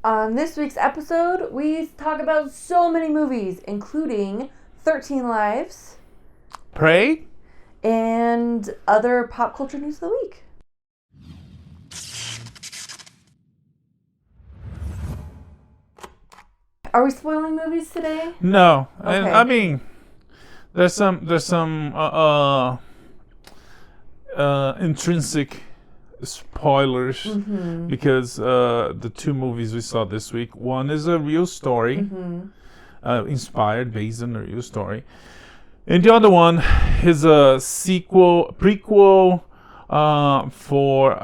On this week's episode, we talk about so many movies, including 13 Lives, Prey, and other pop culture news of the week. Are we spoiling movies today? No, Okay. I mean, there's some intrinsic spoilers because the two movies we saw this week. One is a real story, inspired based on a real story, and the other one is a prequel for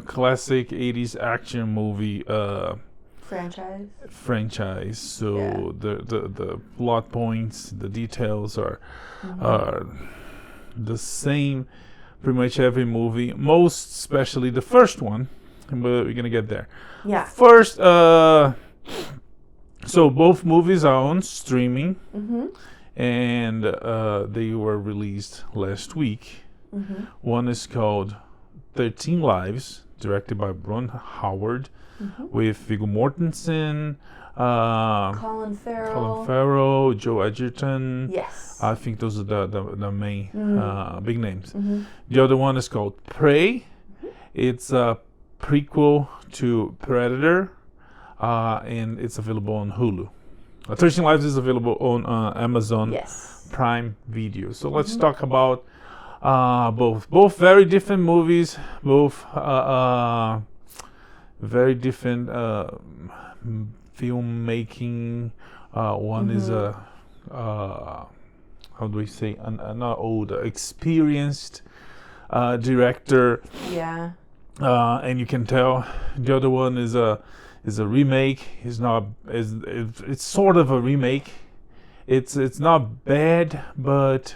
classic '80s action movie. Franchise. So the plot points, the details are the same pretty much every movie, most especially the first one, but we're gonna get there. Yeah. First, so both movies are on streaming, and they were released last week. One is called 13 Lives, directed by Ron Howard, with Viggo Mortensen, Colin Farrell, Joe Edgerton. Yes. I think those are the main big names. The other one is called Prey. It's a prequel to Predator, and it's available on Hulu. 13 Lives is available on Amazon Prime Video. So let's talk about both very different movies, both very different filmmaking. One is how do we say, an old, experienced director. Yeah. And you can tell the other one is a remake. It's sort of a remake. It's not bad, but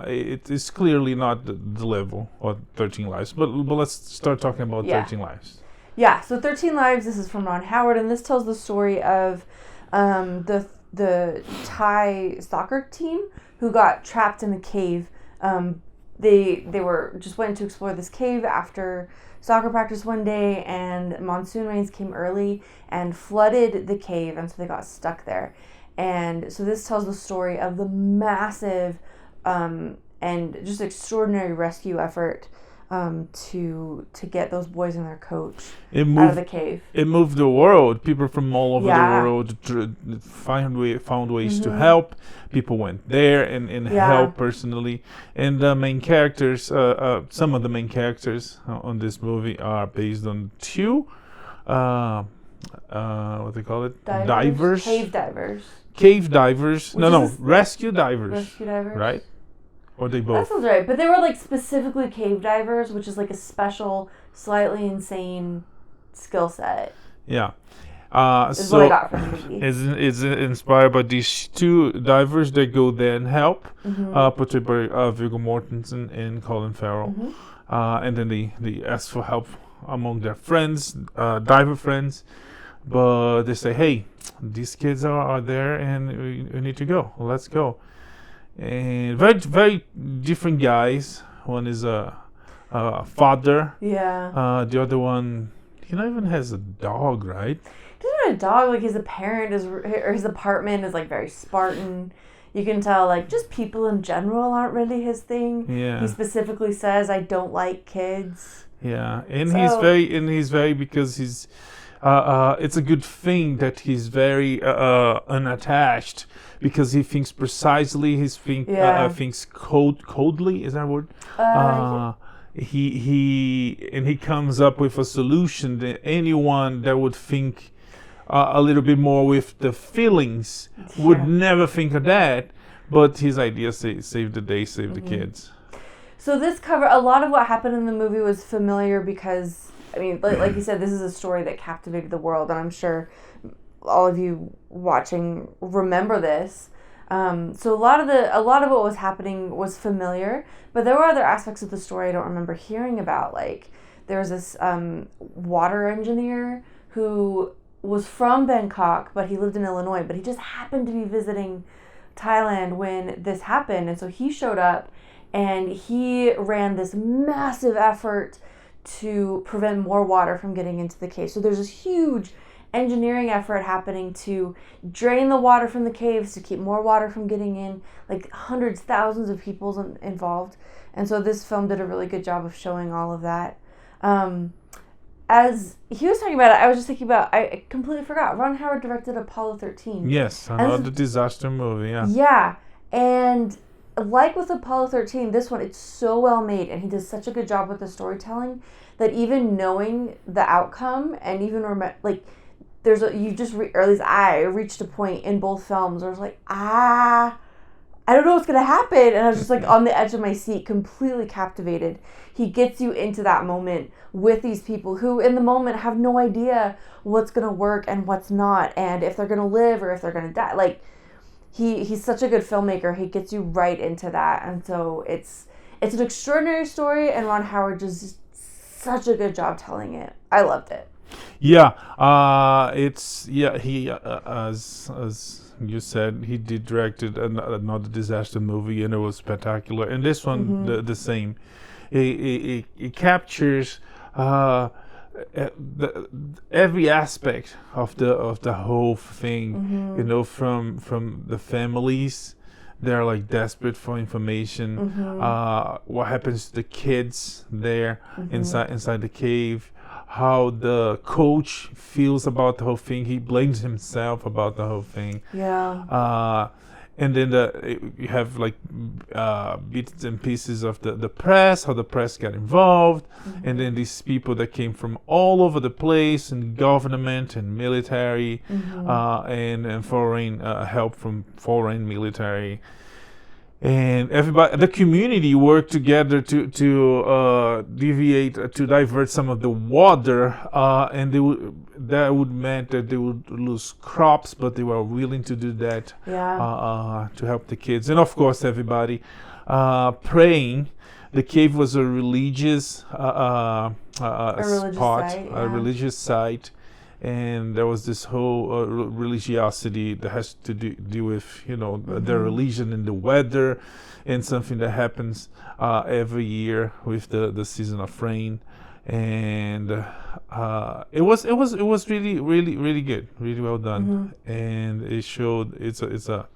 it is clearly not the level of 13 Lives. But let's start talking about 13 Lives. Yeah, so 13 Lives, this is from Ron Howard, and this tells the story of the Thai soccer team who got trapped in a cave. They went to explore this cave after soccer practice one day, and monsoon rains came early and flooded the cave, and so they got stuck there. And so this tells the story of the massive and just extraordinary rescue effort to get those boys and their coach out of the cave. It moved the world. People from all over the world found ways to help. People went there and helped personally. And the main characters, some of the main characters on this movie are based on two, what they call it? Divers. Cave divers. Rescue divers. Rescue divers. Right? Or they both? That sounds right. But they were like specifically cave divers, which is like a special, slightly insane skill set. Yeah. Is what I got from the movie. Is inspired by these two divers that go there and help, portrayed by Viggo Mortensen and Colin Farrell. And then they ask for help among their friends, diver friends. But they say, hey, these kids are there and we need to go. Let's go. And very, very different guys. One is a father. Yeah. The other one, he not even has a dog, right? He doesn't have a dog. Like his apartment is like very Spartan. You can tell like just people in general aren't really his thing. Yeah. He specifically says, "I don't like kids." Yeah, and he's very because he's. It's a good thing that he's very unattached because he thinks precisely. Thinks coldly. Is that a word? He comes up with a solution that anyone that would think a little bit more with the feelings would never think of that. But his idea save the day, save the kids. So this a lot of what happened in the movie was familiar because. I mean, like you said, this is a story that captivated the world, and I'm sure all of you watching remember this. So a lot of what was happening was familiar, but there were other aspects of the story I don't remember hearing about. Like there was this water engineer who was from Bangkok, but he lived in Illinois, but he just happened to be visiting Thailand when this happened, and so he showed up, and he ran this massive effort to prevent more water from getting into the cave. So there's this huge engineering effort happening to drain the water from the caves to keep more water from getting in, like hundreds, thousands of people involved. And so this film did a really good job of showing all of that. As he was talking about it, I was just thinking about, I completely forgot, Ron Howard directed Apollo 13. Yes, another disaster movie, yeah. Yeah, and like with Apollo 13, this one, it's so well made, and he does such a good job with the storytelling that even knowing the outcome, and even I reached a point in both films where I was like, I don't know what's going to happen. And I was just like on the edge of my seat, completely captivated. He gets you into that moment with these people who in the moment have no idea what's going to work and what's not. And if they're going to live or if they're going to die. Like, he's such a good filmmaker. He gets you right into that. And so it's an extraordinary story. And Ron Howard does such a good job telling it. I loved it. Yeah. He, as you said, he did directed another disaster movie, and it was spectacular. And this one, the same. It captures every aspect of the whole thing. You know, from the families, they're like desperate for information. What happens to the kids there inside the cave? How the coach feels about the whole thing. He blames himself about the whole thing. Yeah. And then you have like bits and pieces of the press, how the press got involved, and then these people that came from all over the place, and government and military, and foreign help from foreign military. And everybody, the community worked together to divert some of the water, and that would meant that they would lose crops, but they were willing to do that to help the kids. And of course, everybody praying. The cave was a religious religious site. And there was this whole religiosity that has to do with, their religion and the weather, and something that happens every year with the season of rain. And it was really, really, really good, really well done. And it showed it's a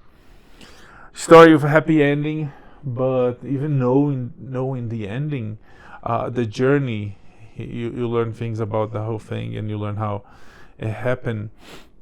story with a happy ending, but even knowing the ending, the journey, you learn things about the whole thing, and you learn how it happened.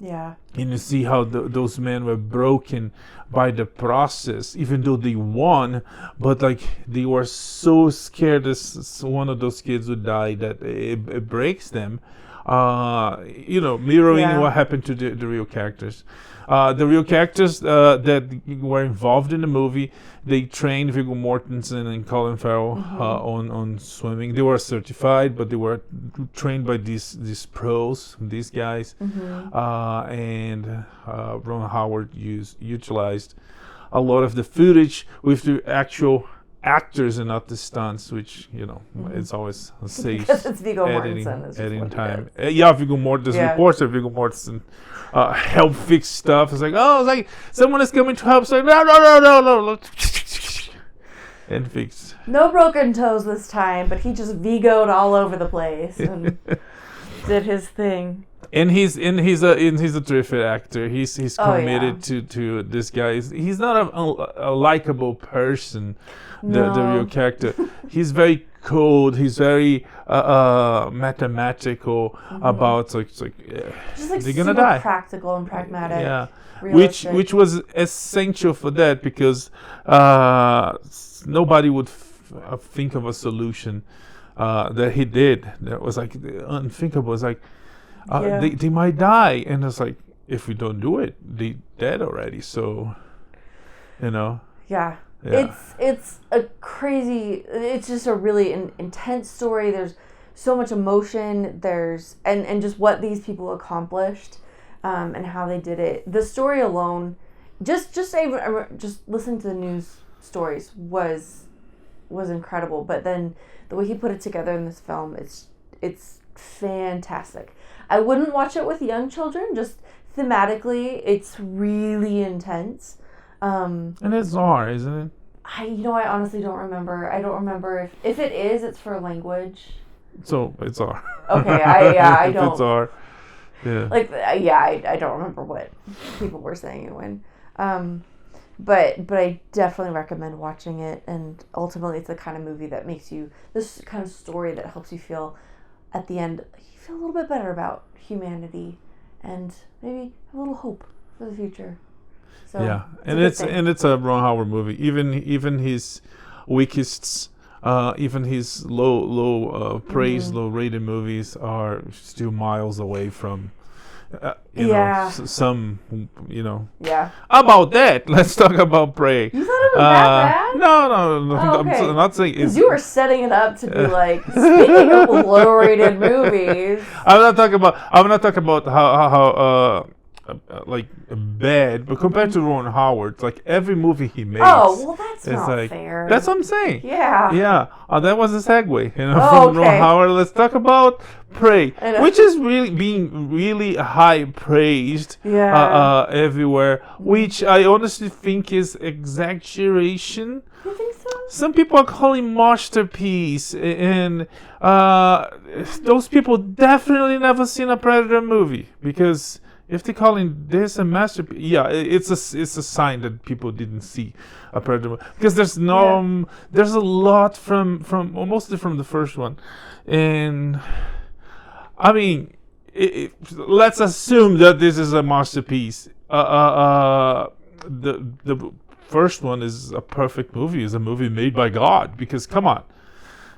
Yeah. And you see how those men were broken by the process, even though they won, but like they were so scared that one of those kids would die that it breaks them. Mirroring what happened to the real characters. The real characters that were involved in the movie, they trained Viggo Mortensen and Colin Farrell on swimming. They were certified, but they were trained by these pros, these guys. And Ron Howard utilized a lot of the footage with the actual actors and not the stunts, which it's always a safe because it's Viggo Mortensen. Editing time. Viggo Mortensen reports that Viggo Mortensen help fix stuff. It's like someone is coming to help. It's like no, and fix. No broken toes this time, but he just Viggo'd all over the place and did his thing. And he's a terrific actor. He's committed to this guy. He's not a likable person. The real character. He's very cold. He's very mathematical about just like they're gonna die. Practical and pragmatic. Yeah, realistic. which was essential for that, because nobody would think of a solution that he did. That was like unthinkable. It's like they might die, and it's like, if we don't do it, they dead already. So, Yeah. It's a crazy. It's just a really intense story. There's so much emotion. And just what these people accomplished, and how they did it. The story alone, just listening to the news stories was incredible. But then the way he put it together in this film, it's fantastic. I wouldn't watch it with young children. Just thematically, it's really intense. And it's R, isn't it? I honestly don't remember. I don't remember if it is. It's for language. So it's R. Okay, I don't. It's R. Yeah. Like, I don't remember what people were saying and when. But I definitely recommend watching it, and ultimately it's the kind of movie that makes you, this kind of story that helps you feel, at the end, you feel a little bit better about humanity, and maybe have a little hope for the future. So, yeah, and it's a Ron Howard movie. Even his weakest, even his low praise, low rated movies are still miles away from. Some. Yeah. About that, let's talk about Prey. You thought it was that bad? No. Oh, okay. I'm not saying because you were setting it up to be like, speaking of low-rated movies. I'm not talking about how like bad, but compared to Ron Howard, like every movie he makes. Oh, well, that's not like, fair. That's what I'm saying. Yeah. Yeah. That was a segue, Oh, from okay. Ron Howard. Let's talk about Prey, which is really being really high praised everywhere, which I honestly think is exaggeration. You think so? Some people are calling masterpiece, and those people definitely never seen a Predator movie, because if they're calling this a masterpiece, it's a sign that people didn't see a Predator movie, because there's a lot from mostly from the first one, and I mean, let's assume that this is a masterpiece. The first one is a perfect movie. It's a movie made by God. Because come on,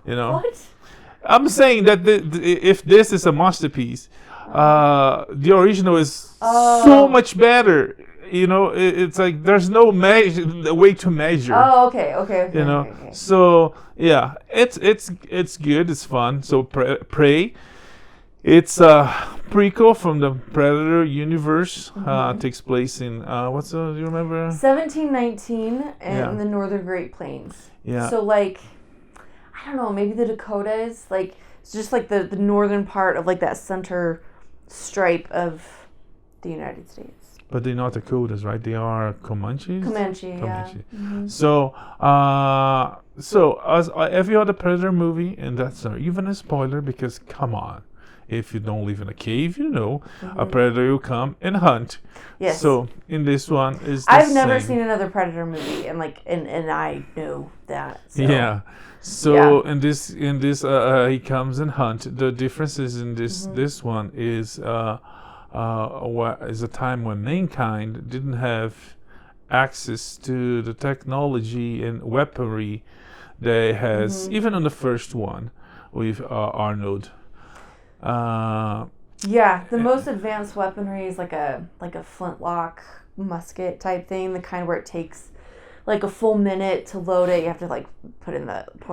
What? I'm saying that if this is a masterpiece, the original is so much better. It's like there's no way to measure. Oh, okay. Okay. So yeah, it's good. It's fun. So Prey. It's a prequel from the Predator universe. Takes place in do you remember? 1719 in the Northern Great Plains. Yeah. So I don't know, maybe the Dakotas, it's just the northern part of that center stripe of the United States. But they're not Dakotas, right? They are Comanches. Comanche. Yeah. Mm-hmm. So as every other Predator movie, and that's not even a spoiler, because come on. If you don't live in a cave, a predator will come and hunt. Yes. So in this one is the I've never same. seen another Predator movie, and and I know that. So. Yeah. So in this he comes and hunt. The differences in this one is is a time when mankind didn't have access to the technology and weaponry that has even on the first one with Arnold. The most advanced weaponry is like a flintlock musket type thing, the kind where it takes a full minute to load it. You have to pour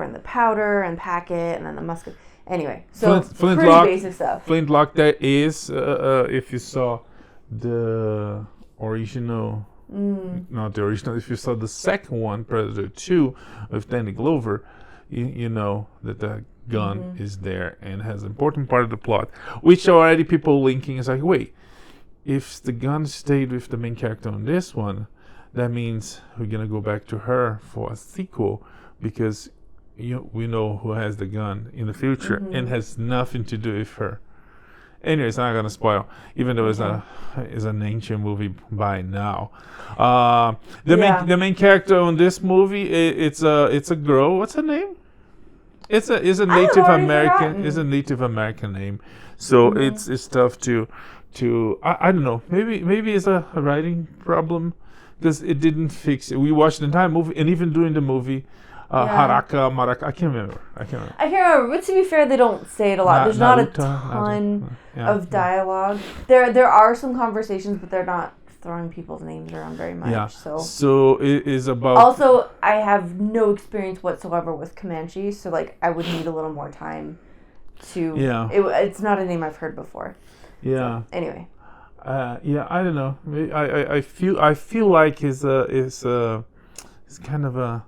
in the powder and pack it, and then the musket. Anyway, so pretty basic stuff. Flintlock, that is if you saw the original, not the original. If you saw the second one, Predator 2, with Danny Glover, you know that the gun is there and has an important part of the plot, which already people linking is wait, if the gun stayed with the main character on this one, that means we're gonna go back to her for a sequel, because we know who has the gun in the future and has nothing to do with her. Anyways, I'm not gonna spoil, even though it's an ancient movie by now. The main character on this movie, it's a girl. What's her name? It's a Native American. It's a Native American name, so it's tough to I don't know. Maybe it's a writing problem, because it didn't fix it. We watched the entire movie, and even during the movie, Haraka, Maraka. I can't remember. But to be fair, they don't say it a lot. There's not a ton of dialogue. There are some conversations, but they're not throwing people's names around very much. Yeah. So it is about. Also, I have no experience whatsoever with Comanche, so I would need a little more time to. Yeah. It's not a name I've heard before. Yeah. So, anyway. I don't know. I feel like it's kind of a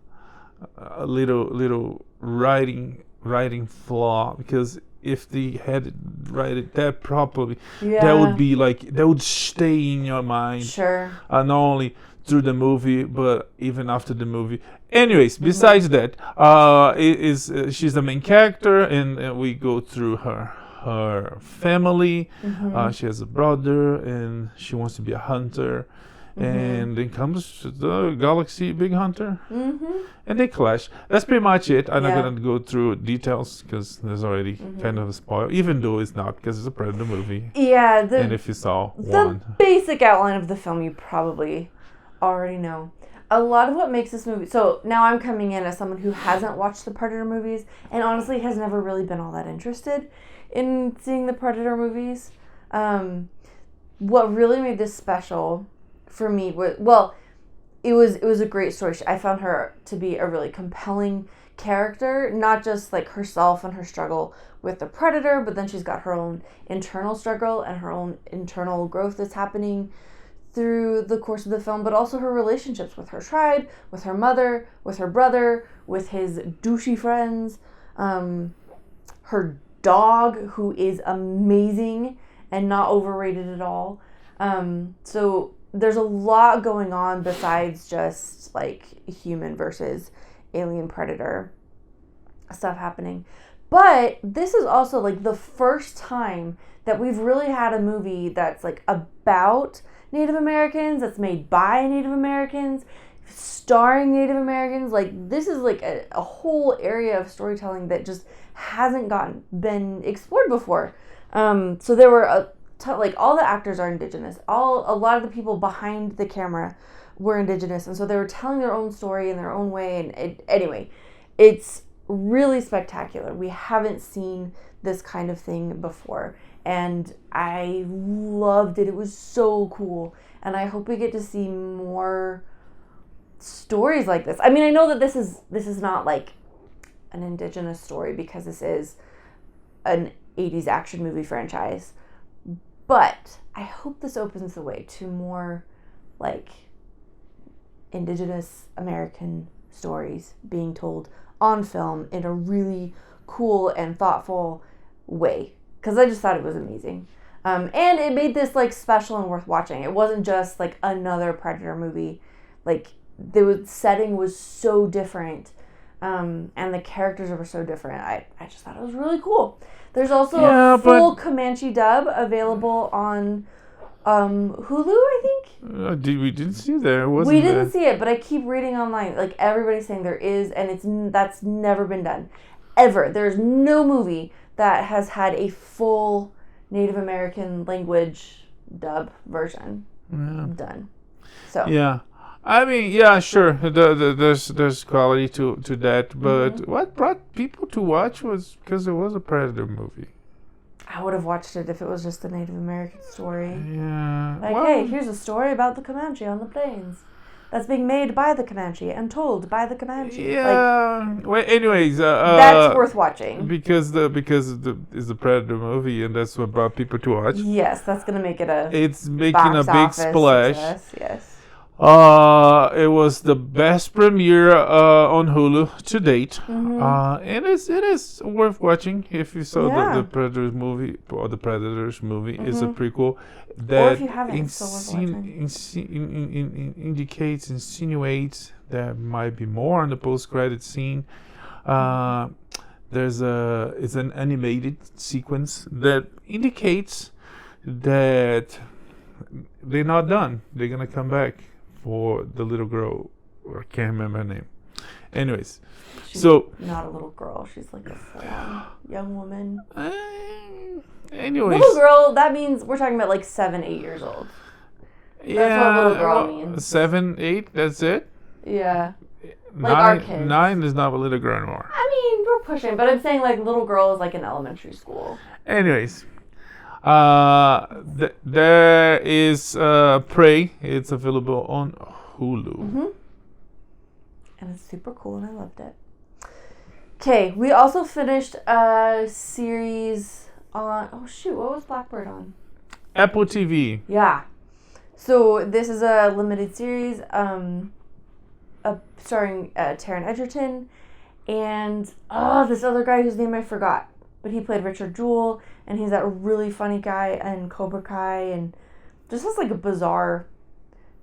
little writing flaw, because if they had write it that properly, that would be that would stay in your mind. Sure. Not only through the movie, but even after the movie. Anyways, besides that, she's the main character, and we go through her her family. She has a brother, and she wants to be a hunter. And then comes the galaxy big hunter, and they clash. That's pretty much it. I'm not gonna go through details because there's already kind of a spoil, even though it's not, because it's a Predator movie. Yeah, and if you saw the basic outline of the film, you probably already know. A lot of what makes this movie... So now I'm coming in as someone who hasn't watched the Predator movies and honestly has never really been all that interested in seeing the Predator movies. What really made this special for me was... Well, it was a great story. I found her to be a really compelling character, not just like herself and her struggle with the Predator, but then she's got her own internal struggle and her own internal growth that's happening through the course of the film, but also her relationships with her tribe, with her mother, with her brother, with his douchey friends, her dog, who is amazing and not overrated at all. So there's a lot going on besides just like human versus alien predator stuff happening. But this is also like the first time that we've really had a movie that's like about Native Americans, that's made by Native Americans, starring Native Americans. Like this is like a whole area of storytelling that just hasn't been explored before. So there were like all the actors are indigenous. A lot of the people behind the camera were indigenous, and so they were telling their own story in their own way. And anyway, it's really spectacular. We haven't seen this kind of thing before, and I loved it. It was so cool, and I hope we get to see more stories like this. I mean, I know that this is not like an indigenous story because this is an 80s action movie franchise, but I hope this opens the way to more like indigenous American stories being told on film in a really cool and thoughtful way, because I just thought it was amazing. And it made this like special and worth watching. It wasn't just like another Predator movie. Like the setting was so different, and the characters were so different. I just thought it was really cool. There's also a full Comanche dub available on Hulu, I think. We didn't see there. We didn't see it, but I keep reading online. Like everybody's saying there is, and that's never been done, ever. There's no movie that has had a full Native American language dub version done. So yeah, I mean, yeah, sure. There's quality to that, but what brought people to watch was because it was a Predator movie. I would have watched it if it was just a Native American story. Yeah. Like, hey, here's a story about the Comanche on the plains that's being made by the Comanche and told by the Comanche. Yeah. Well, anyways, that's worth watching because it's a Predator movie, and that's what brought people to watch. Yes, that's gonna make it It's making a big splash. Success, yes. It was the best premiere on Hulu to date, and it is worth watching if you saw the Predators movie or the Predators movie. It's a prequel that or if you haven't, insinuates there might be more on the post-credit scene. It's an animated sequence that indicates that they're not done. They're gonna come back for the little girl. I can't remember her name. Anyways, she's so not a little girl. She's like a full young woman. Anyways, little girl. That means we're talking about like 7-8 years old. That's what little girl means. 7, 8. That's it. Yeah. Like 9, our kids. 9 is not a little girl anymore. I mean, we're pushing, but I'm saying like little girl is like in elementary school. Anyways. There is Prey. It's available on Hulu. And it's super cool, and I loved it. Okay, we also finished a series on... Oh, shoot, what was Blackbird on? Apple TV. Yeah. So this is a limited series starring Taron Egerton and this other guy whose name I forgot. But he played Richard Jewell, and he's that really funny guy in Cobra Kai, and just has like a bizarre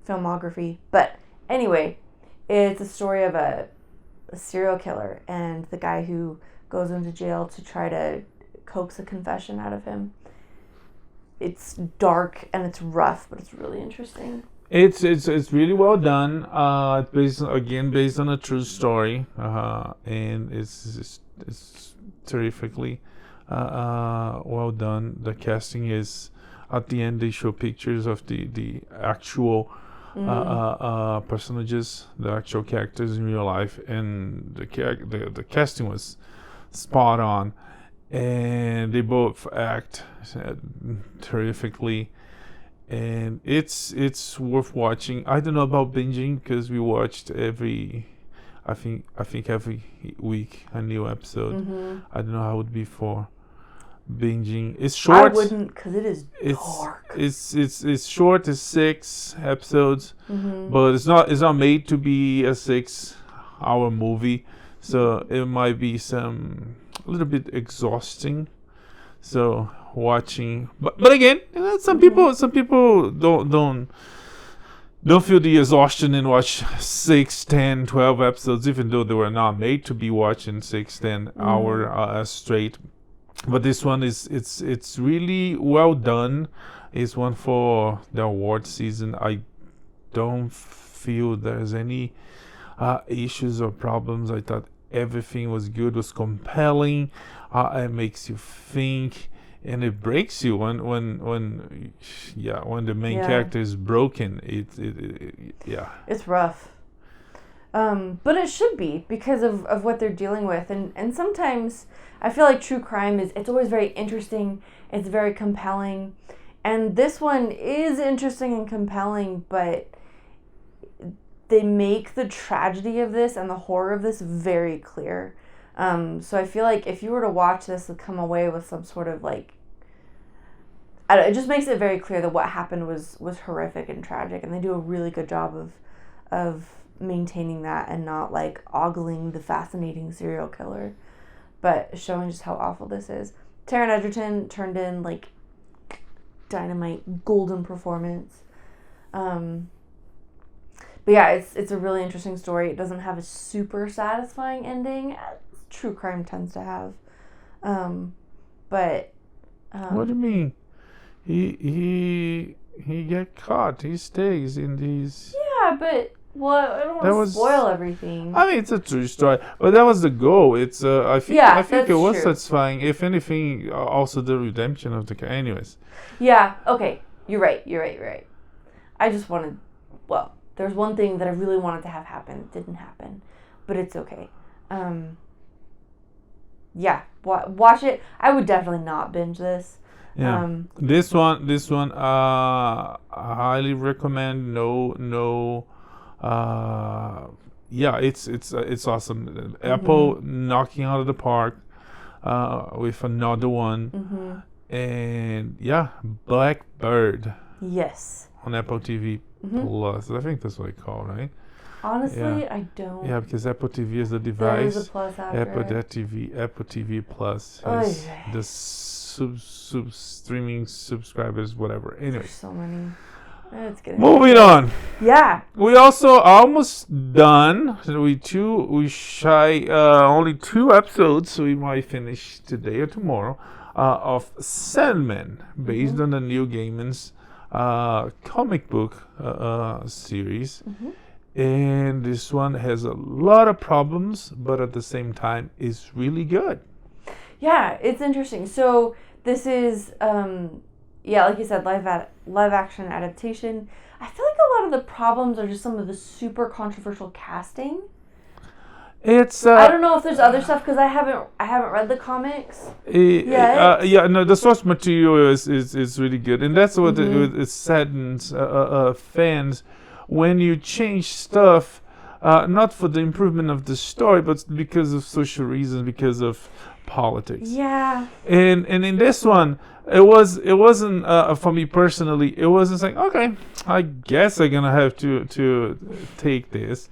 filmography. But anyway, it's a story of a serial killer and the guy who goes into jail to try to coax a confession out of him. It's dark and it's rough, but it's really interesting. It's really well done. Based on a true story, and it's terrifically well done. The casting is, at the end they show pictures of the actual personages, the actual characters in real life, and the casting was spot on, and they both act terrifically. And it's worth watching. I don't know about binging because we watched every week a new episode. I don't know how it would be for binging. It's short. I wouldn't, because it is dark. It's short. It's 6 episodes, but it's not made to be a 6-hour movie, so it might be a little bit exhausting. So watching, but again, some people don't feel the exhaustion and watch 6, 10, 12 episodes, even though they were not made to be watching 6, 10 hour straight. But this one it's really well done. It's one for the award season. I don't feel there's any issues or problems. I thought everything was good, was compelling. It makes you think, and it breaks you when the main character is broken. It's rough. But it should be because of what they're dealing with, and sometimes I feel like true crime it's always very interesting. It's very compelling, and this one is interesting and compelling, but they make the tragedy of this and the horror of this very clear. So I feel like if you were to watch this and come away with some sort of like, it just makes it very clear that what happened was horrific and tragic, and they do a really good job of maintaining that and not like ogling the fascinating serial killer, but showing just how awful this is. Taron Egerton turned in like dynamite golden performance. But yeah, it's a really interesting story. It doesn't have a super satisfying ending, as true crime tends to have. But what do you mean? He get caught. He stays in these. Yeah, but I don't want to spoil everything. I mean, it's a true story, but that was the goal. It's I think it was true. satisfying. If anything, also the redemption of the character. Anyways. Yeah. Okay. You're right. I just wanted. Well, there's one thing that I really wanted to have happen. It didn't happen, but it's okay. Yeah. Watch it. I would definitely not binge this. Yeah. This one. I highly recommend. No. Yeah, it's awesome. Apple knocking out of the park with another one, and yeah, Blackbird. Yes. On Apple TV Plus, I think that's what it's called, right? Honestly, I don't. Yeah, because Apple TV is the device. There is a plus after Apple TV Plus has the streaming subscribers, whatever. Anyway. There's so many. Moving on. Yeah. We also almost done. Only 2 episodes, so we might finish today or tomorrow. Of Sandman, based on the Neil Gaiman's comic book series. And this one has a lot of problems, but at the same time is really good. Yeah, it's interesting. So this is like you said, live action adaptation. I feel like a lot of the problems are just some of the super controversial casting. It's I don't know if there's other stuff because I haven't read the comics. The source material is really good, and that's what it saddens fans when you change stuff, not for the improvement of the story, but because of social reasons, because of politics. Yeah. And in this one, it wasn't for me personally. It wasn't like, okay, I guess I'm gonna have to take this.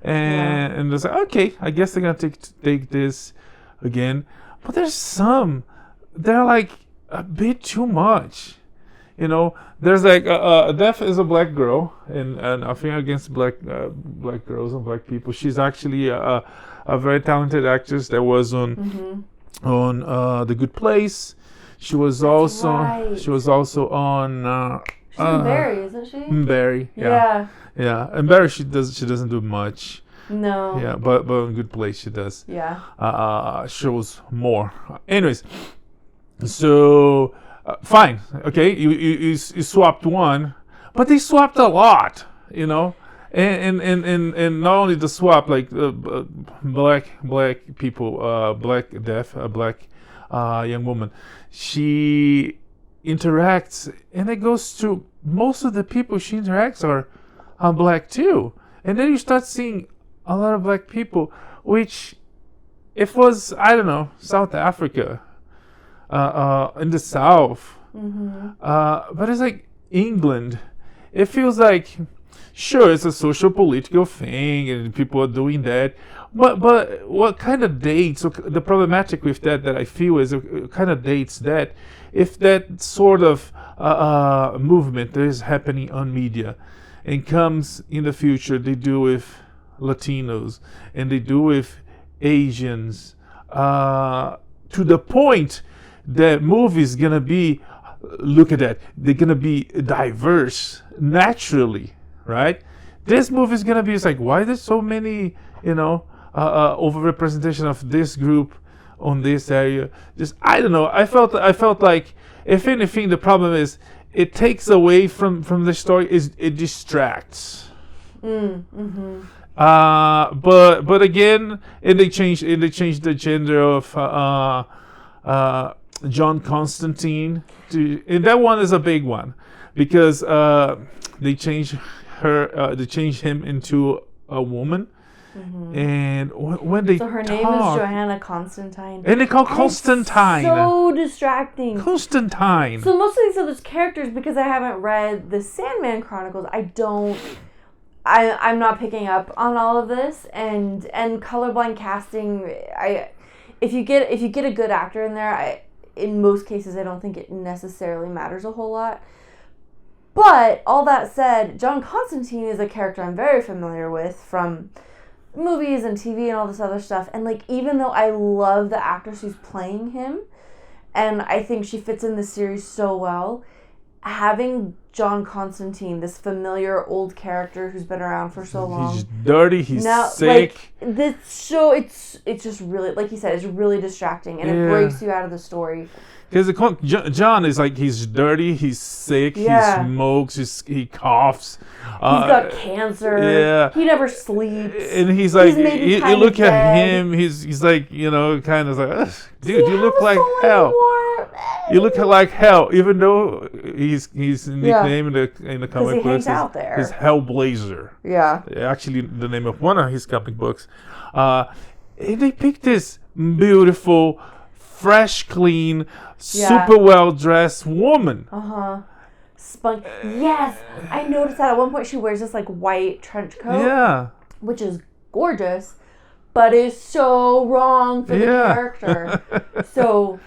And it's like, okay, I guess they're gonna take this again. But they're like a bit too much. You know, there's like Death is a black girl, and I think against black girls and black people. She's actually a very talented actress that was on on The Good Place. She was also on. She's in Barry, isn't she? Barry. Yeah. And Barry, she doesn't do much. No. Yeah, but in Good Place she does. Yeah. Shows more. Anyways, so fine. Okay, you swapped one, but they swapped a lot. And not only the swap, like black people, black young woman, she interacts, and it goes to most of the people she interacts are black too, and then you start seeing a lot of black people, which if was, I don't know, South Africa, in the South, but it's like England. It feels like, sure, it's a social political thing, and people are doing that. But what kind of dates? The problematic with that I feel is it kind of dates that if that sort of movement that is happening on media and comes in the future, they do with Latinos and they do with Asians, to the point that movies gonna be, look at that, they're gonna be diverse naturally. Right, this movie is gonna be. It's like, why there's so many, overrepresentation of this group on this area? Just, I don't know. I felt like, if anything, the problem is it takes away from the story. It distracts. But again, and they changed the gender of John Constantine and that one is a big one because they changed him into a woman, and when they her name is Johanna Constantine, and they call Constantine. So distracting. Constantine. So most of these other characters, because I haven't read the Sandman Chronicles, I'm not picking up on all of this, and colorblind casting. If you get a good actor in there, in most cases I don't think it necessarily matters a whole lot. But all that said, John Constantine is a character I'm very familiar with from movies and TV and all this other stuff. And like, even though I love the actress who's playing him, and I think she fits in the series so well, having John Constantine, this familiar old character who's been around for so long, he's dirty, he's sick. Like, this show, it's just really, like you said, it's really distracting, and it breaks you out of the story. Because John is like, he's dirty, he's sick, he smokes, he coughs. He's got cancer. Yeah. He never sleeps. And he's like, you look at him, he's like, kind of like, dude, you look like hell. You look like hell, even though he's nicknamed in the comic books is Hellblazer. Yeah. Actually, the name of one of his comic books. And they picked this beautiful, fresh, clean, super well-dressed woman. Spunk. Yes, I noticed that at one point she wears this like white trench coat. Yeah. Which is gorgeous, but is so wrong for the character. So,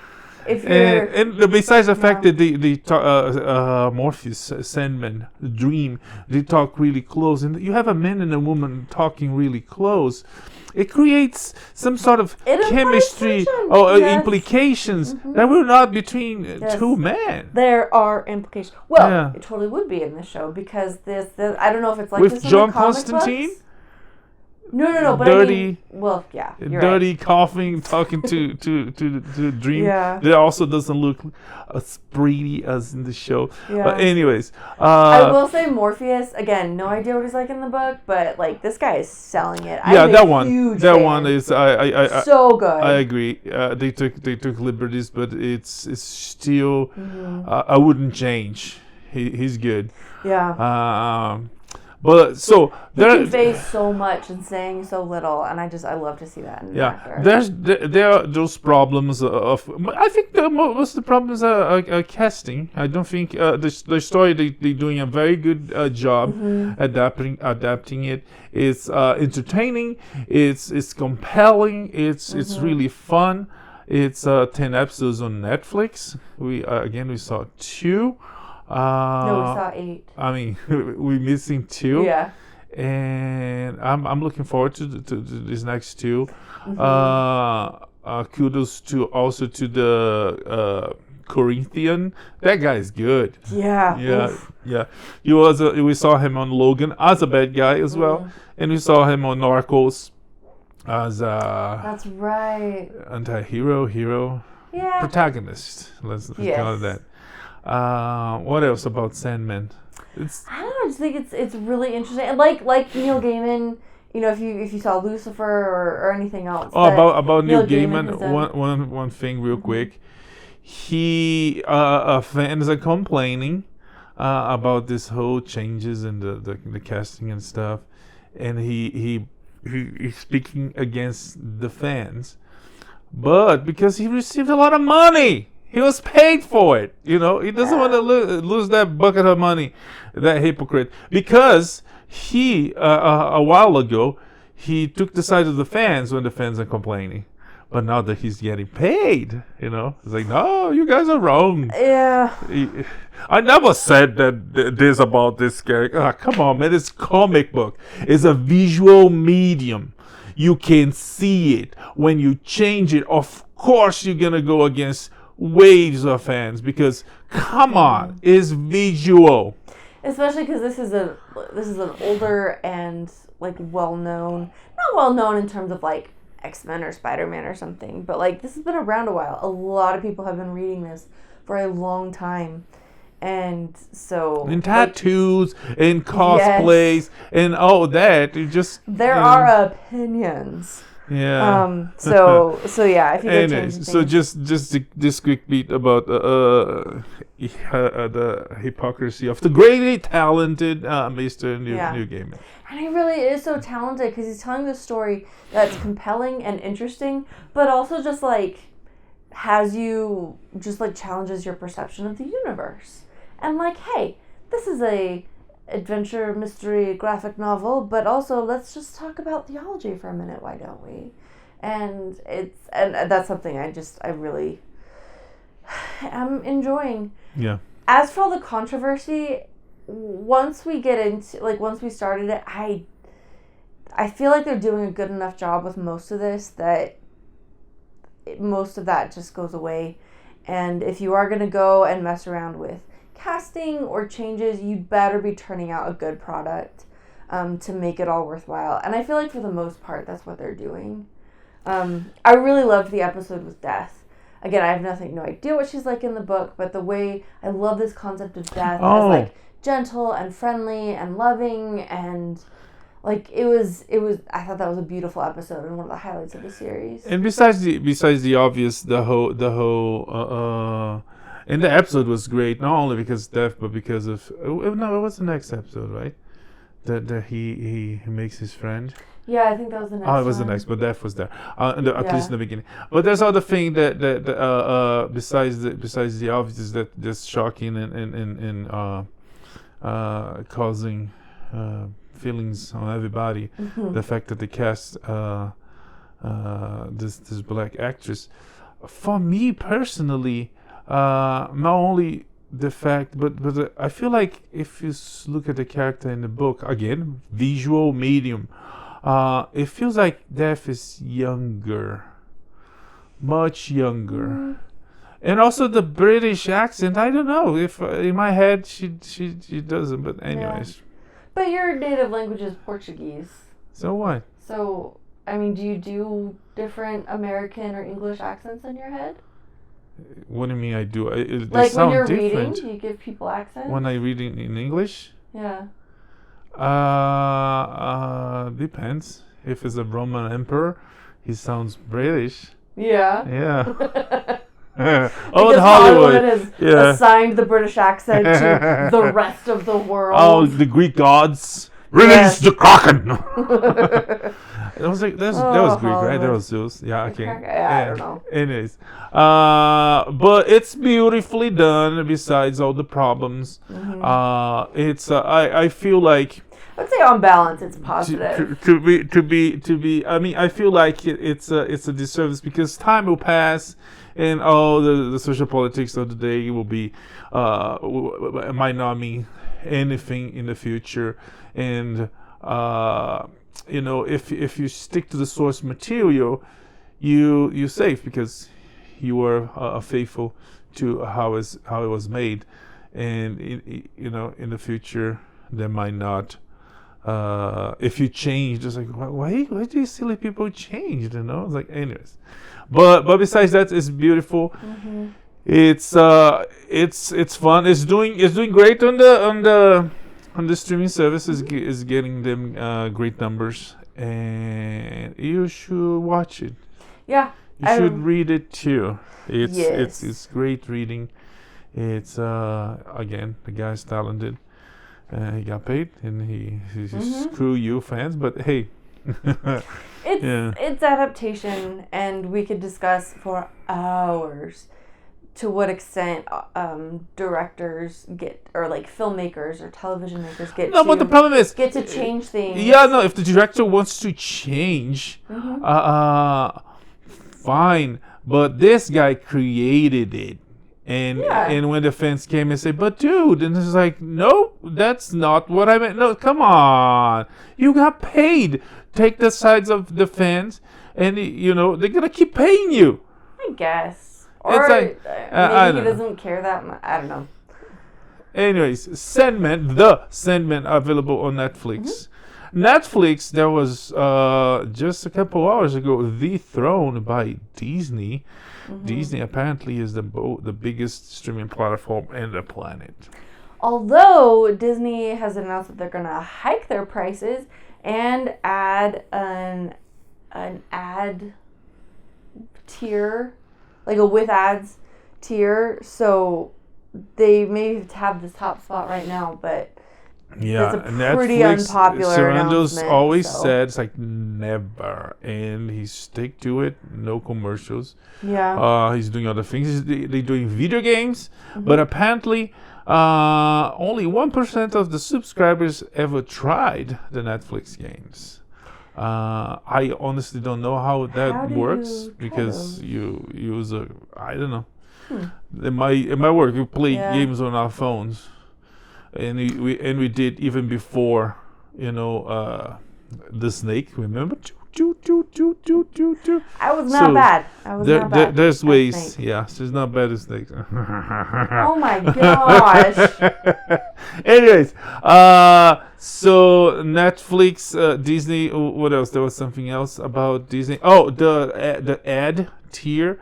if you're... And besides the fact that Morpheus, Sandman, the Dream, they talk really close, and you have a man and a woman talking really close, it creates some sort of chemistry or implications that were not between two men. There are implications. Well, it totally would be in this show because this I don't know if it's like with this John in the comic Constantine. Books. No. But dirty. You're dirty, right. Coughing, talking to Dream. Yeah. That also doesn't look as pretty as in the show. Yeah. But anyways, I will say Morpheus again. No idea what he's like in the book, but like this guy is selling it. Yeah, that one is I so good. I agree. They took liberties, but it's still I wouldn't change. He's good. Yeah. But so there conveys so much and saying so little, and I love to see that in an actor. There are those problems of. I think most of the problems are casting. I don't think the story they're doing a very good job adapting it. It's entertaining. It's compelling. It's really fun. It's 10 episodes on Netflix. We saw 2. No, we saw 8. I mean, we're missing 2. Yeah. And I'm looking forward to these next 2. kudos to the Corinthian. That guy is good. Yeah. Yeah. He was. We saw him on Logan as a bad guy as well, and we saw him on Narcos as That's right. hero, Yeah. protagonist. Let's call it that. What else about Sandman? I don't know. I just think it's really interesting, and like Neil Gaiman. You know, if you saw Lucifer or anything else. About Neil Gaiman Gaiman, one thing real quick. He fans are complaining about this whole changes in the casting and stuff, and he's speaking against the fans, but because he received a lot of money, he was paid for it. You know, he doesn't want to lose that bucket of money, that hypocrite, because he a while ago he took the side of the fans when the fans are complaining. But now that he's getting paid, you know, it's like, no, you guys are wrong. Yeah. I never said that this about this character. Oh, come on, man. It's comic book. It's a visual medium. You can see it. When you change it, of course you're going to go against waves of fans because, come on, it's visual. Especially because this is an older and, like, not well-known in terms of, like, X-Men or Spider-Man or something, but like this has been around a while. A lot of people have been reading this for a long time, and so in tattoos, in cosplays, and all that. There are opinions. Yeah. So yeah. If you go change so just this quick beat about the hypocrisy of the greatly talented Mr. New Gaiman. And he really is so talented because he's telling this story that's compelling and interesting, but also just like has you just like challenges your perception of the universe. And like, hey, this is a adventure mystery graphic novel, but also let's just talk about theology for a minute. Why don't we? And that's something I really am enjoying. Yeah. As for all the controversy, once we started it, I feel like they're doing a good enough job with most of this that most of that just goes away. And if you are going to go and mess around with casting or changes, you better be turning out a good product to make it all worthwhile. And I feel like for the most part, that's what they're doing. I really loved the episode with Death. Again, I have no idea what she's like in the book, but the way I love this concept of Death as like gentle and friendly and loving, and like it was I thought that was a beautiful episode and one of the highlights of the series. And besides the obvious, the whole and the episode was great, not only because of Death, but because of it was the next episode, right? That he makes his friend. Yeah, I think that was the next one. Oh, it was the next, but Death was there, at least in the beginning. But there's other thing that besides the obvious that's shocking and causing feelings on everybody. Mm-hmm. The fact that they cast this black actress. For me personally, not only the fact, but I feel like if you look at the character in the book again, visual medium. It feels like Death is younger, much younger, and also the British accent. I don't know if in my head she doesn't, but anyways. Yeah. But your native language is Portuguese. So what? So I mean, do you do different American or English accents in your head? What do you mean? I do. They like sound when you're different. reading, do you give people accents? When I read in English? Yeah. Depends. If it's a Roman emperor, he sounds British. Yeah. Yeah. Because Hollywood has assigned the British accent to the rest of the world. Oh, the Greek gods. Release the Kraken. It was like that was Greek, right? That was Zeus. Yeah, okay. I don't know. Anyways, but it's beautifully done. Besides all the problems, it's I feel like. Let's say on balance, it's positive. To be. I mean, I feel like it's a disservice because time will pass, and all the social politics of the day will be might not mean anything in the future, and if you stick to the source material, you're safe because you were faithful to how it was made, and in the future there might not. If you change, just like why do you silly people change? It's like, anyways, but besides that, it's beautiful. Mm-hmm. It's fun. It's doing great on the streaming service. Is getting them great numbers, and you should watch it. Yeah, you should read it too. It's great reading. It's again, the guy's talented. He got paid, and he screw you fans, but hey. It's adaptation, and we could discuss for hours to what extent directors get, or like filmmakers or television makers get. No, but the problem is get to change things. Yeah, no. If the director wants to change, fine. But this guy created it. And when the fans came and said, "But dude," and it's like, "No, that's not what I meant. No, come on, you got paid. Take the sides of the fans, and they're gonna keep paying you." I guess, or maybe he doesn't care that much. I don't know. Anyways, Sandman, available on Netflix. Netflix, that was just a couple hours ago, dethroned by Disney. Disney apparently is the biggest streaming platform in the planet. Although Disney has announced that they're going to hike their prices and add an ad tier, like a with ads tier. So they may have this top spot right now, but it's a pretty unpopular Sarando's announcement. Always said it's like never, and he stick to it. No commercials. Yeah. He's doing other things. They're doing video games, but apparently, only 1% of the subscribers ever tried the Netflix games. I honestly don't know how that works because you use I don't know. It might work. We play games on our phones. And we did even before, the snake. Remember? I was not bad. There's ways. Yeah, she's not bad as snakes. Oh my gosh. Anyways, so Netflix, Disney. What else? There was something else about Disney. Oh, the ad tier.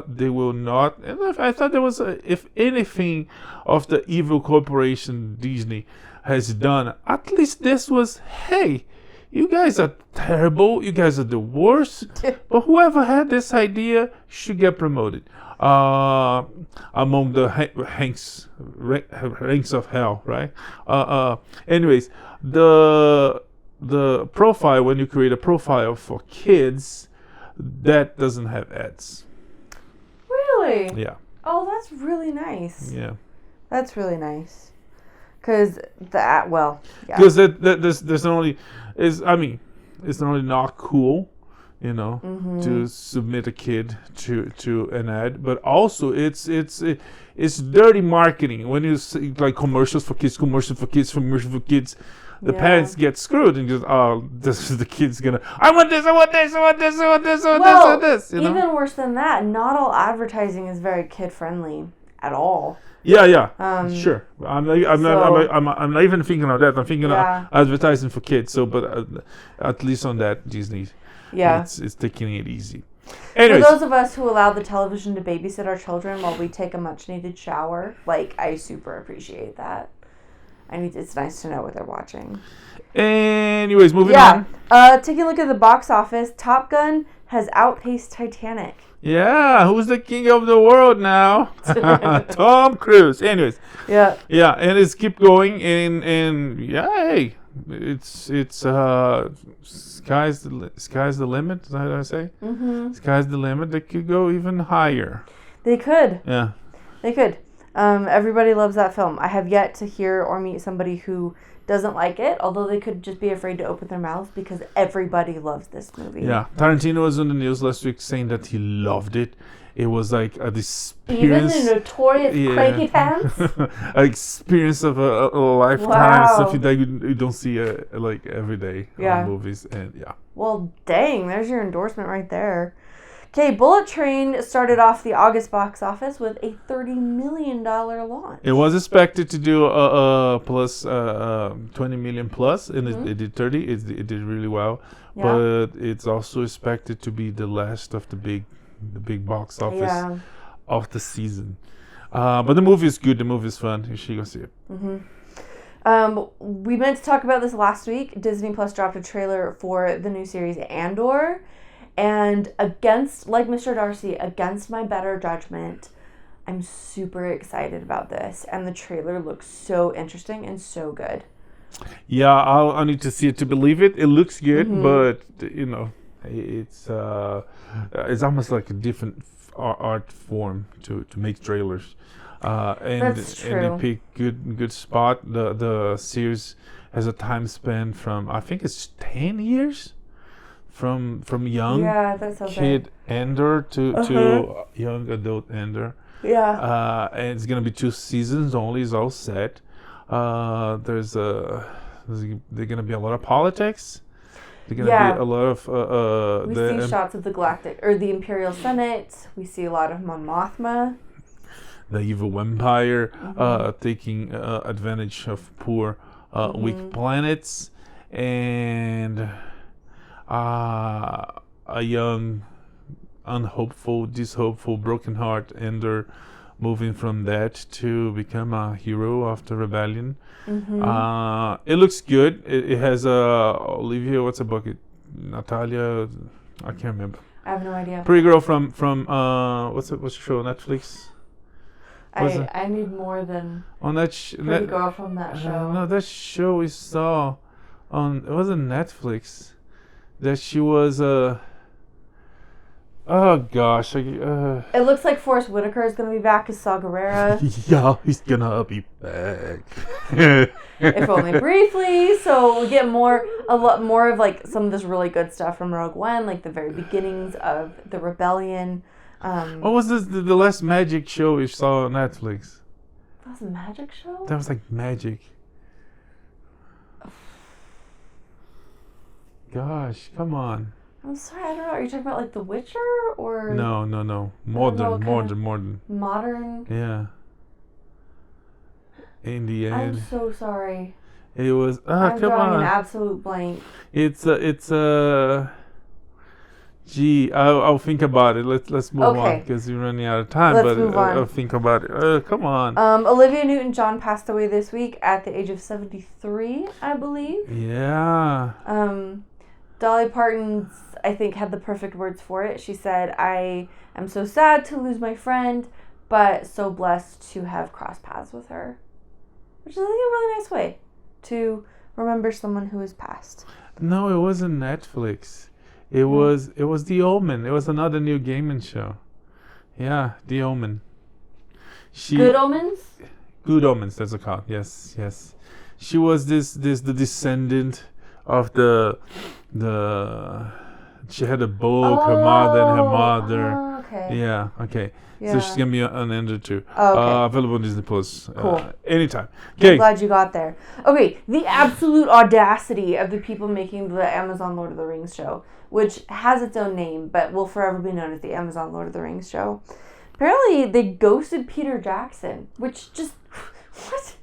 They will not. And I thought there was, if anything, of the evil corporation Disney has done, at least this was, hey, you guys are terrible. You guys are the worst. But whoever had this idea should get promoted. Among the ranks of hell, right? Anyways, the profile, when you create a profile for kids, that doesn't have ads. Really? Yeah. Oh, that's really nice. Yeah. That's really nice. Because Because there's not only it's not only not cool, to submit a kid to an ad, but also it's dirty marketing. When you see like commercials for kids, the parents get screwed and just, this is the kid's gonna, I want this. Even worse than that, not all advertising is very kid friendly at all. Yeah. Sure. I'm not even thinking of that. I'm thinking of advertising for kids. So, but at least on that, Disney, it's taking it easy. Anyways. For those of us who allow the television to babysit our children while we take a much needed shower, I super appreciate that. It's nice to know what they're watching. Anyways, moving on. Taking a look at the box office, Top Gun has outpaced Titanic. Yeah, who's the king of the world now? Tom Cruise. Anyways. Yeah. Yeah, and it's keep going, and hey, it's sky's the limit. Is that what I say? Mm-hmm. Sky's the limit. They could go even higher. They could. Yeah. They could. Everybody loves that film. I have yet to hear or meet somebody who doesn't like it, although they could just be afraid to open their mouths because everybody loves this movie. Yeah, Tarantino was on the news last week saying that he loved it. It was like a Even experience. the notorious cranky pants? An experience of a lifetime. Wow. Something that you don't see like every day on movies. And yeah. Well, dang, there's your endorsement right there. Okay, Bullet Train started off the August box office with a $30 million launch. It was expected to do plus 20 million plus, and it did 30. It did really well, but it's also expected to be the last of the big box office of the season. But the movie is good. The movie is fun. You should go see it. We meant to talk about this last week. Disney Plus dropped a trailer for the new series Andor. And like Mr. Darcy, against my better judgment, I'm super excited about this. And the trailer looks so interesting and so good. Yeah, I need to see it to believe it. It looks good, but, it's almost like a different art form to make trailers. That's true. And they pick good spot. The series has a time span from, I think it's 10 years? From young kid Andor to young adult Andor. Yeah. And it's gonna be 2 seasons only. It's all set. There's gonna be a lot of politics. There's gonna be a lot of we see shots of the Galactic or the Imperial Senate. We see a lot of Mon Mothma. The evil empire taking advantage of poor, weak planets, and a young, dishopeful, broken heart Ender moving from that to become a hero of the rebellion. It looks good. It has Olivia, what's her bucket? Natalia, I can't remember. I have no idea. Pretty girl from what's the show on Netflix? I need more than on that pretty girl from that show. No, that show we saw on, it wasn't Netflix. That she was oh gosh, it looks like Forrest Whitaker is going to be back as Saw Gerrera. Yeah, he's gonna be back. If only briefly. So we get a lot more of like some of this really good stuff from Rogue One, like the very beginnings of the rebellion. What was this? The last magic show we saw on Netflix? That was a magic show? That was like magic. Gosh, come on. I'm sorry, I don't know. Are you talking about like The Witcher or? No. Modern. Modern? Yeah. In the end. I'm so sorry. It was. I'm come drawing on. an absolute blank. It's Gee, I'll think about it. Let's move on because we're running out of time. Let's move on. I'll think about it. Come on. Olivia Newton-John passed away this week at the age of 73, I believe. Yeah. Dolly Parton, I think, had the perfect words for it. She said, "I am so sad to lose my friend, but so blessed to have crossed paths with her," which is, I think, a really nice way to remember someone who has passed. No, it wasn't Netflix. It was The Omen. It was another new Gaiman show. Yeah, The Omen. Good Omens? Good Omens, that's a call. Yes. She was the descendant of the she had a book, her mother and her mother. Oh, okay. Yeah, okay. Yeah. So she's gonna be on Ender too. Available on Disney Plus. Cool. Anytime. Okay. I'm glad you got there. Okay, the absolute audacity of the people making the Amazon Lord of the Rings show, which has its own name, but will forever be known as the Amazon Lord of the Rings show. Apparently, they ghosted Peter Jackson, which just what?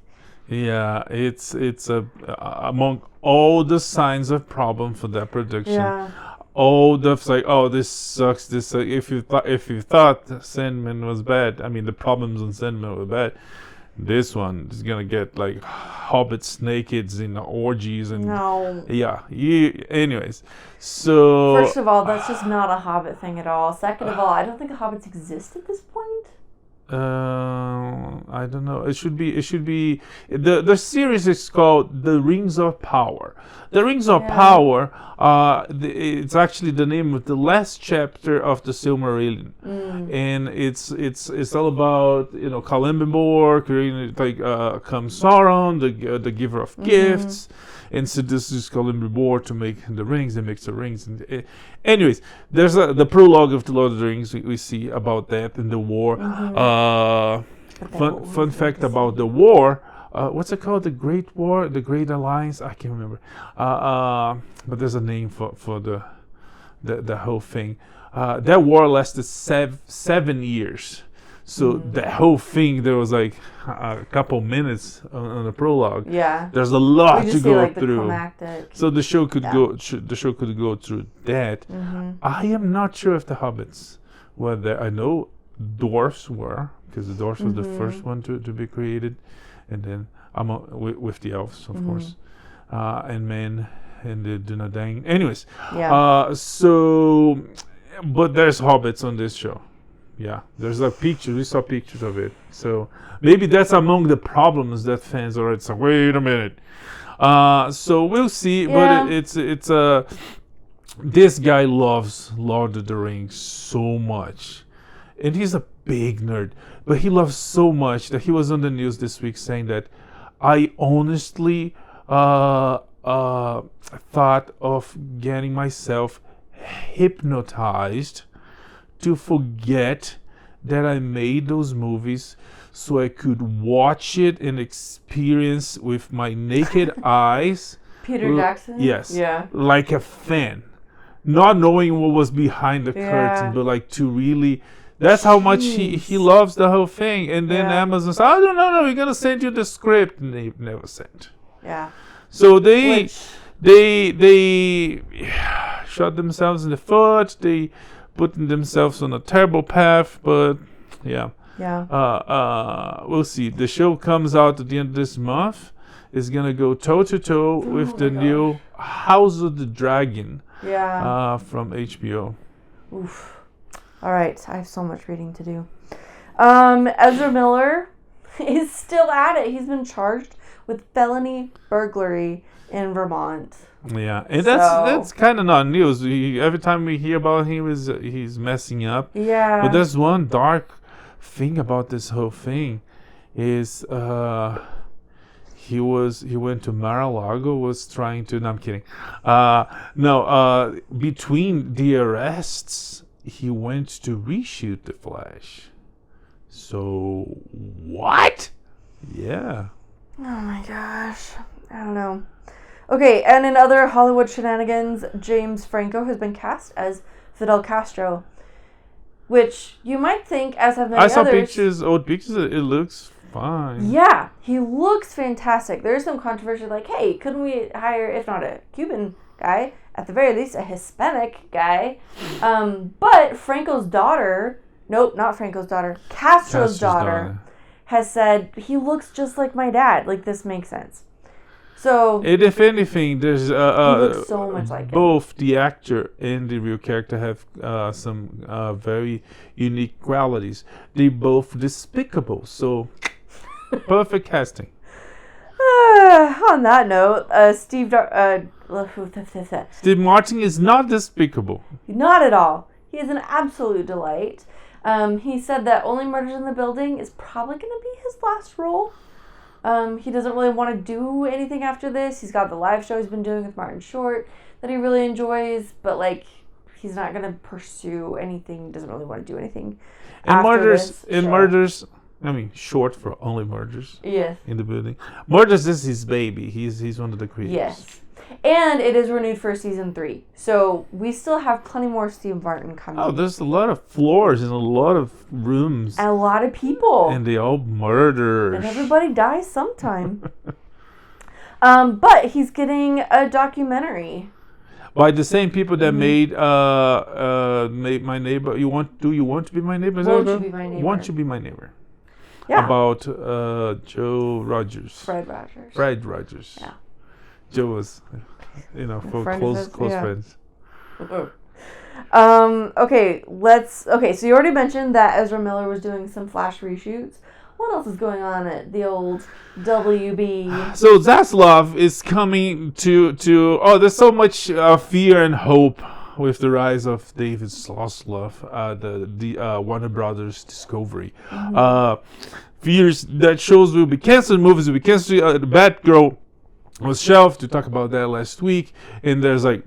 Yeah, it's among all the signs of problem for that production. Yeah. All the like, oh, this sucks. This if you thought Sandman was bad, I mean the problems on Sandman were bad. This one is gonna get like hobbits nakeds in orgies and anyways, so first of all, that's just not a Hobbit thing at all. Second of all, I don't think the hobbits exist at this point. I don't know. It should be. The series is called The Rings of Power. The Rings of Power. It's actually the name of the last chapter of the Silmarillion, and it's all about Celebrimbor creating comes Sauron, the giver of gifts, and seduces Celebrimbor to make the rings and makes the rings. And anyways, there's the prologue of the Lord of the Rings. We see about that in the war. Fun fact about the war. What's it called? The Great War, the Great Alliance. I can't remember. But there's a name for the whole thing. That war lasted 7 years. So the whole thing, there was like a couple minutes on the prologue. Yeah. There's a lot to go like through. So the show could go. The show could go through that. I am not sure if the hobbits were there. I know dwarfs were, because the dwarfs was the first one to be created, and then with the elves, of course, and men and the Dunedain. Anyways, but there's hobbits on this show. Yeah, there's pictures. We saw pictures of it. So maybe that's among the problems that fans are. It's like, wait a minute. So we'll see. Yeah. But it's this guy loves Lord of the Rings so much, and he's a big nerd. But he loves so much that he was on the news this week saying that I honestly thought of getting myself hypnotized to forget that I made those movies so I could watch it and experience with my naked eyes. Peter Jackson? Yes. Yeah. Like a fan. Not knowing what was behind the curtain, but like to really... That's how much he loves the whole thing. And then Amazon said, no, we're going to send you the script. And they never sent. Yeah. So they shot themselves in the foot. They putting themselves on a terrible path, but we'll see. The show comes out at the end of this month. It's gonna go toe to toe with the new House of the Dragon from HBO. Oof. All right, I have so much reading to do. Ezra Miller is still at it. He's been charged with felony burglary in Vermont. Yeah, and that's kind of not news. Every time we hear about him, he's messing up. Yeah. But there's one dark thing about this whole thing, is he went to Mar-a-Lago, was trying to. No, I'm kidding. Between the arrests, he went to reshoot The Flash. So what? Yeah. Oh my gosh, I don't know. Okay, and in other Hollywood shenanigans, James Franco has been cast as Fidel Castro, which you might think, as have many others... I saw old pictures, it looks fine. Yeah, he looks fantastic. There's some controversy like, hey, couldn't we hire, if not a Cuban guy, at the very least a Hispanic guy? But Franco's daughter, nope, not Franco's daughter, Castro's daughter, has said, he looks just like my dad. Like, this makes sense. So, and if anything, there's he looks so much like both the actor and the real character have some very unique qualities. They're both despicable, so perfect casting. On that note, Steve Martin is not despicable. Not at all. He is an absolute delight. He said that Only Murders in the Building is probably going to be his last role. He doesn't really want to do anything after this. He's got the live show he's been doing with Martin Short that he really enjoys, but like he's not going to pursue anything. He doesn't really want to do anything. Murders. I mean, short for Only Murders. Yes. In the Building. Murders is his baby. He's one of the creators. Yes. And it is renewed for season 3. So we still have plenty more Steve Martin coming. Oh, there's a lot of floors and a lot of rooms. And a lot of people. And they all murder. And everybody dies sometime. But he's getting a documentary. By the same people that made My Neighbor. Do you want to be my neighbor? Won't You Be My Neighbor? Won't You Be My Neighbor? Yeah. About Joe Rogers. Fred Rogers. Fred Rogers. Yeah. Joe was, for close friends. Okay, so you already mentioned that Ezra Miller was doing some Flash reshoots. What else is going on at the old WB? So Zaslav is coming to there's so much fear and hope with the rise of David Zaslav, the Warner Brothers Discovery. Fears that shows will be canceled, movies will be canceled. The Batgirl was shelved. To talk about that last week, and there's like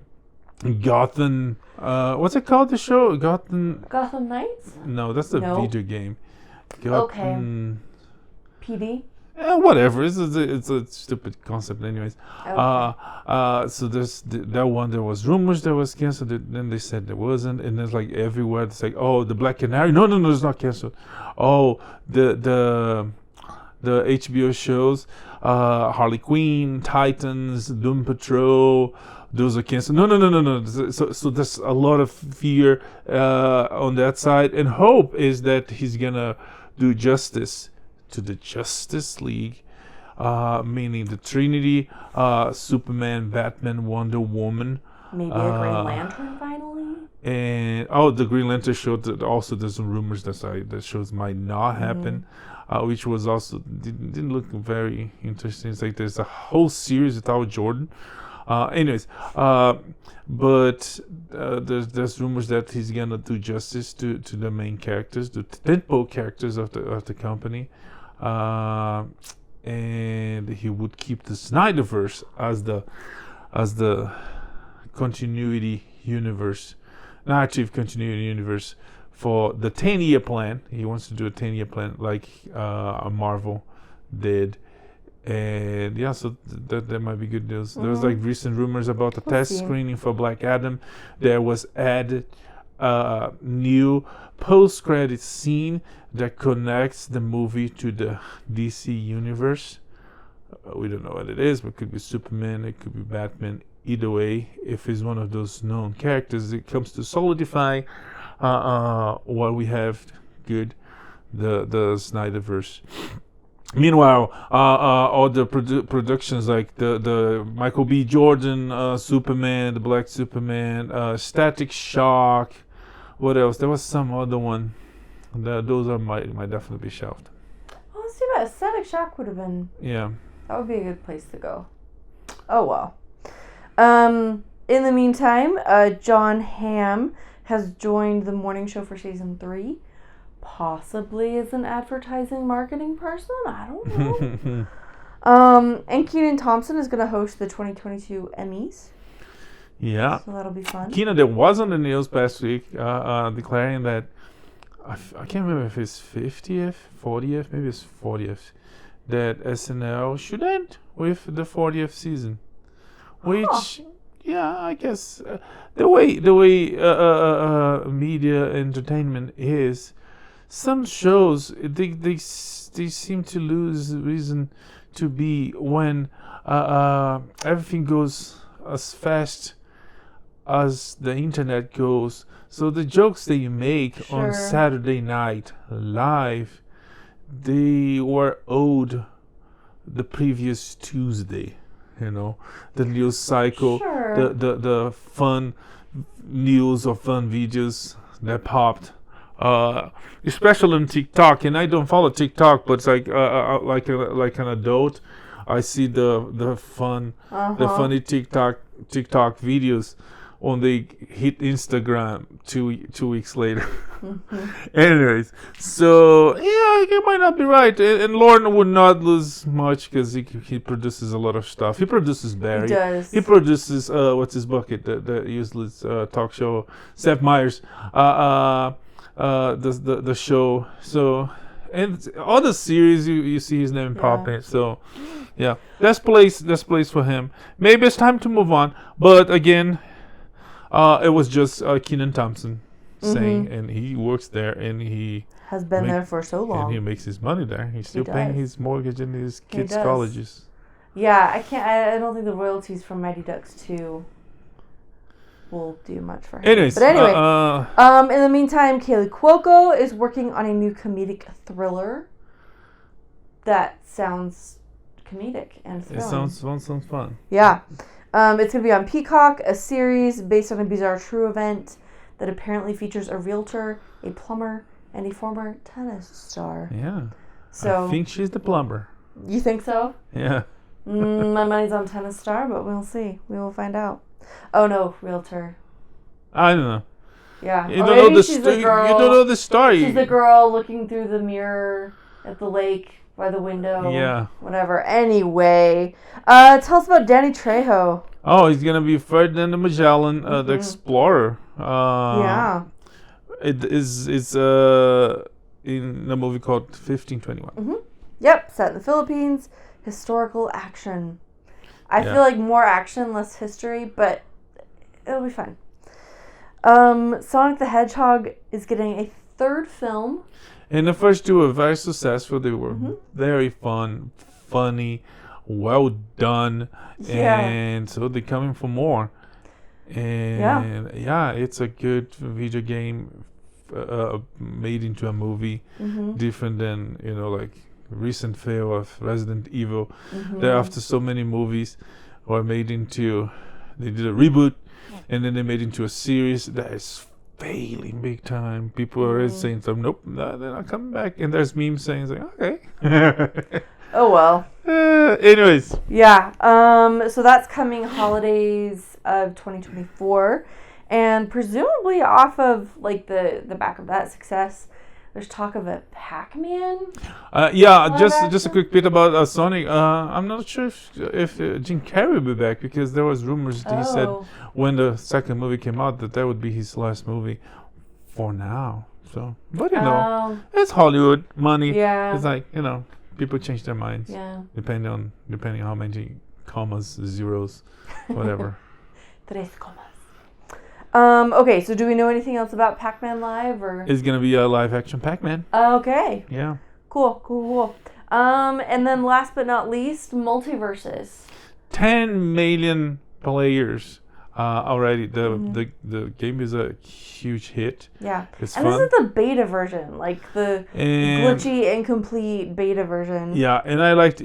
Gotham. What's it called? The show Gotham Knights? No, that's the video game. Gotham. PD. Whatever. It's a stupid concept, anyways. Okay. So there's that one. There was rumors that was canceled. Then they said there wasn't, and there's like everywhere. It's like, oh, the Black Canary. No, it's not canceled. Oh, the HBO shows, Harley Quinn, Titans, Doom Patrol. Those are canceled. No. So there's a lot of fear on that side, and hope is that he's gonna do justice to the Justice League, meaning the Trinity, Superman, Batman, Wonder Woman. Maybe a Green Lantern finally. And the Green Lantern show. Also, there's some rumors that shows might not happen, which was also didn't look very interesting. It's like there's a whole series without Jordan. But there's rumors that he's gonna do justice to the main characters, the tentpole characters of the company, and he would keep the Snyderverse as the continuity universe, narrative continuity universe for the 10-year plan. He wants to do a 10-year plan like Marvel did. And yeah, so that might be good news. There was like recent rumors about the test screening for Black Adam. There was added new post-credit scene that connects the movie to the DC universe. We don't know what it is, but it could be Superman, it could be Batman. Either way, if he's one of those known characters, it comes to solidify what we have good, the Snyderverse. Meanwhile, all the productions like the Michael B. Jordan Superman, the Black Superman, Static Shock. What else? There was some other one. Those might definitely be shelved. Oh, let's see about Static Shock would have been. Yeah. That would be a good place to go. Oh well. In the meantime, John Hamm has joined the morning show for season 3. Possibly as an advertising marketing person. I don't know. And Kenan Thompson is going to host the 2022 Emmys. Yeah. So that'll be fun. Kenan, there was on the news past week declaring that, I can't remember if it's 50th, 40th, maybe it's 40th, that SNL should end with the 40th season. Which, yeah, I guess the way media entertainment is, some shows they seem to lose reason to be when everything goes as fast as the internet goes. So the jokes that you make on Saturday Night Live, they were owed the previous Tuesday. You know, the news cycle, the fun news or fun videos that popped. Especially on TikTok, and I don't follow TikTok, but it's like an adult, I see the funny TikTok videos when they hit Instagram two weeks later. Anyways, so yeah, you might not be right, and Lauren would not lose much because he produces a lot of stuff. He produces Barry. He does. He produces what's his bucket, the useless talk show, Seth Meyers. The show, so, and all the series you see his name popping. So yeah, that's place for him. Maybe it's time to move on, but again, it was just Kenan Thompson saying, and he works there, and he has been there for so long, and he makes his money there. He's still paying his mortgage and his kids' colleges. Yeah, I don't think the royalties from Mighty Ducks 2 will do much for him. Anyways, but anyway, in the meantime, Kaley Cuoco is working on a new comedic thriller that sounds comedic and thrilling. It sounds fun. Yeah. It's going to be on Peacock, a series based on a bizarre true event that apparently features a realtor, a plumber, and a former tennis star. Yeah. So I think she's the plumber. You think so? Yeah. My money's on tennis star, but we'll see. We will find out. Oh no, realtor. I don't know. Yeah. You don't know the story. You don't know the story. She's the girl looking through the mirror at the lake by the window. Yeah. Whatever. Anyway, tell us about Danny Trejo. Oh, he's gonna be Ferdinand the Magellan, the explorer. Yeah. It's in a movie called 1521. Yep, set in the Philippines. Historical action. I feel like more action, less history, but it'll be fun. Sonic the Hedgehog is getting a third film. And the first two were very successful. They were very fun, funny, well done, and so they're coming for more. And it's a good video game made into a movie, different than like recent fail of Resident Evil. That after so many movies were made into, they did a reboot, and then they made into a series that is failing big time. People are already saying something, nope, they're not coming back. And there's memes saying, okay. Oh well. Anyways. Yeah. So that's coming holidays of 2024, and presumably off of like the back of that success, there's talk of a Pac-Man. Just a quick bit about Sonic. I'm not sure if Jim Carrey will be back, because there was rumors that he said when the second movie came out that would be his last movie for now. So, but it's Hollywood money. Yeah. It's like people change their minds. Yeah. Depending on how many commas, zeros, whatever. Tres comas. Okay, so do we know anything else about Pac-Man Live, or? It's gonna be a live-action Pac-Man. Okay. Yeah. Cool. And then last but not least, multiverses. 10 million players already. The game is a huge hit. Yeah. It's fun. This is the beta version, like the glitchy, incomplete beta version. Yeah, and I like to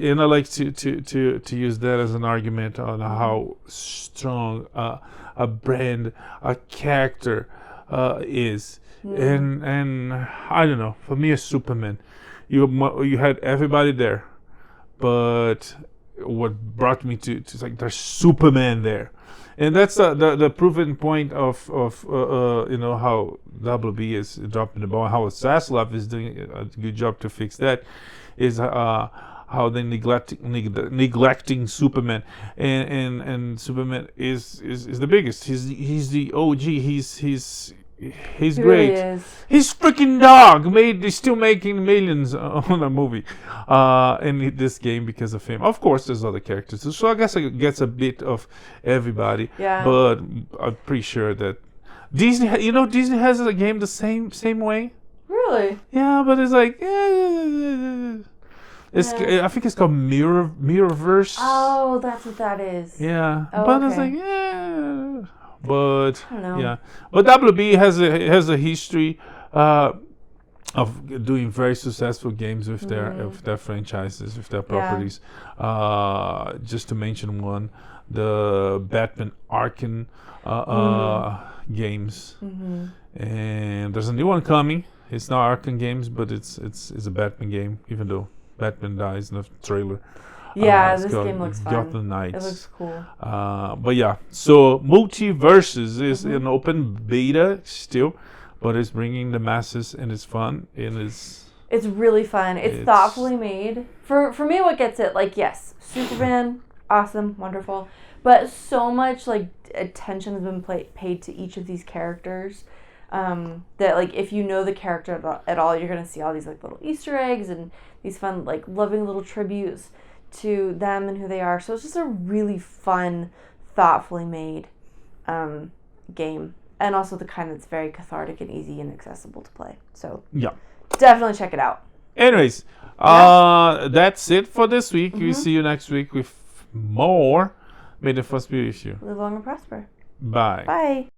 use that as an argument on how strong a brand, a character is. And I don't know. For me, it's Superman. You had everybody there, but what brought me to like there's Superman there. And that's the proven point of how WB is dropping the ball, how Zaslav is doing a good job to fix that, is how they neglecting Superman, and Superman is the biggest. He's the OG. He's great. Really is. He's freaking dog. He's still making millions on a movie, in this game because of him. Of course, there's other characters, so I guess it gets a bit of everybody. Yeah. But I'm pretty sure that Disney has a game the same way. Really? Yeah, but it's like I think it's called Mirrorverse. Oh, that's what that is. Yeah, oh, but okay. It's like but I don't know. yeah, but WB has a history of doing very successful games with their franchises, with their properties. Just to mention one, the Batman Arkham games, and there's a new one coming. It's not Arkham games, but it's a Batman game, even though Batman dies in the trailer. Yeah, this game looks fun. Gotham Knights. It looks cool. But yeah, so Multiverses is an open beta still, but it's bringing the masses, and it's fun, and it's really fun. It's thoughtfully made. For me, what gets it, like, yes, Superman, awesome, wonderful, but so much like attention has been paid to each of these characters. That like if you know the character at all, you're gonna see all these like little Easter eggs and these fun like loving little tributes to them and who they are. So it's just a really fun, thoughtfully made game, and also the kind that's very cathartic and easy and accessible to play. So yeah, definitely check it out. Anyways, that's it for this week. We'll see you next week with more. May the Force be with you. Live long and prosper. Bye. Bye.